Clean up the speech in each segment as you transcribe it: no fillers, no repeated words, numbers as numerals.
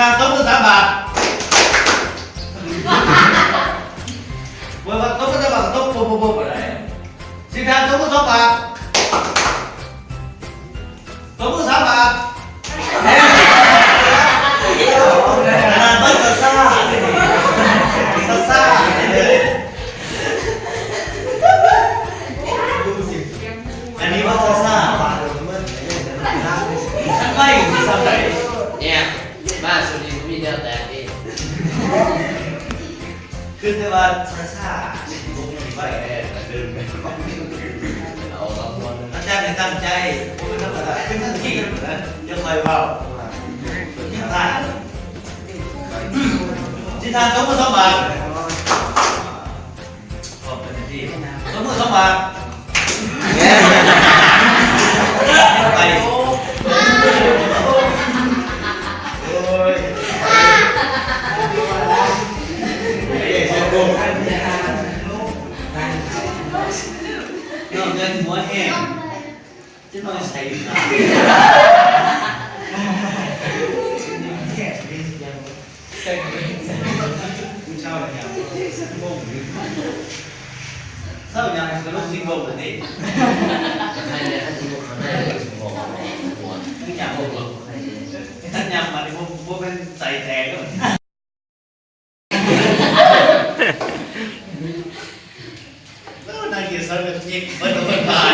านโต๊ะมือ3 บาทเมื่อโต๊ะมือ3 บาทโต๊ะปุ๊บอะไรสิทานโต๊ะมือ2 บาทโต๊ะมือ3 บาทมันซ่าเลยอันนี้ว่าซ่าฉันไม่ที่ทำไหนเนี่ยบ้านสุรินทร์มีเดียวแต่นี่คือแต่ว่าซ่าผมคิดว่าแค่เดินไปเอาละคน อาจารย์ตั้งใจผมเป็นธรรมดาเป็นท่านที่นะจะคอยว่าที่ท่านที่ท่านต้องมือ2 บาทขอบคุณที่ต้องมือ2 บาทไปเงินหัวแห้งจะนอนใส่เช่าอะไรอย่างงงเช่าอย่างกระโดดซิงโก้เลยนี่ให้เนี่ยท่านที่บอกให้หัวทุกอย่างโง่ท่านยำมาในพวกเป็นใส่แทงก็นายเกียรติศักดิ์ยิงเปิดตัวผ่าน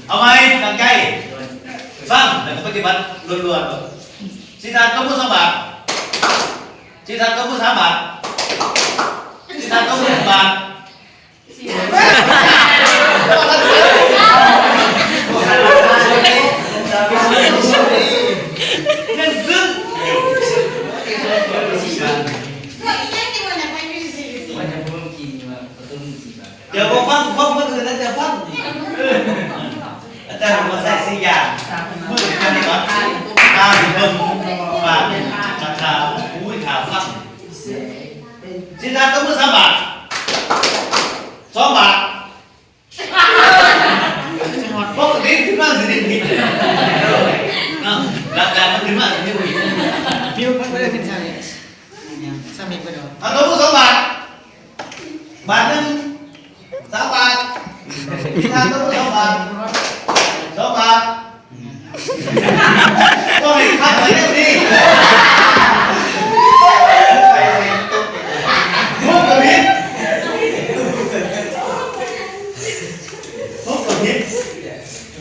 เอาไหมตั้งใจฟังแล้วก็ปฏิบัติล้วนๆสิทานต้องพูด2 บาทสิทานต้องพูด3 บาทสิทานต้องพูด1 บาทนั่นซึ่งเดี๋ยวผมฟังเมื่อคืนนั้นจะฟังอาจารย์มาใส่4 อย่างพูดถึงกันดีกว่าตาถึงเบิ่งปากข่าวอุ้ยข่าวฟังสิทานต้องพูด3 บาท2 บาทปกติขึ้นมาสิผิดหลักการมันขึ้นมาสิผิดพี่มันไม่ได้ขึ้นใช่ไหมสามีก็เดี๋ยวเอาตัวผู้2 บาท บาท 1 3 บาทที่ทานตัวผู้2 บาท2 บาทก็ให้ค่าไปเรื่องนี้พวกกับพิษ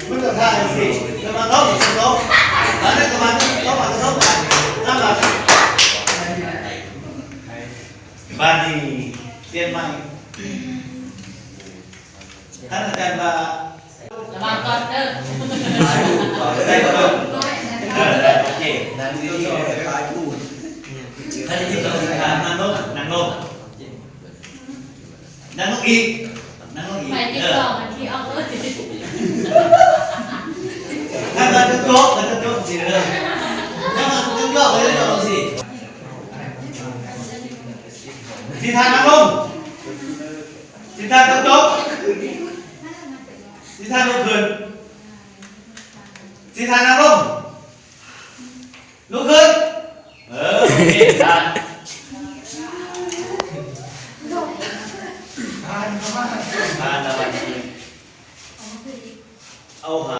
มันจะท่าสิจะมาต้องแล้วได้ประมาณ2 บาท3 บาท3 บาทบ้านนี้เรียนใหม่ท่านอาจารย์ว่าระวังก่อนเด้อได้ก่อนโอเคนั่งดีๆขายพูดท่านที่ต้องการนั่งลงอีกไปที่กล่องมันที่เอาเลยถ้ามันจะโจ๊กสิเลยถ้ามันจะโจ๊กเลยโจ๊กสิที่ทานนั่งลงที่ทานโจ๊กที่ทานลุกขึ้นที่ทานนั่งลงลุกขึ้นโอเคทานทานแล้ววันนี้เอาหา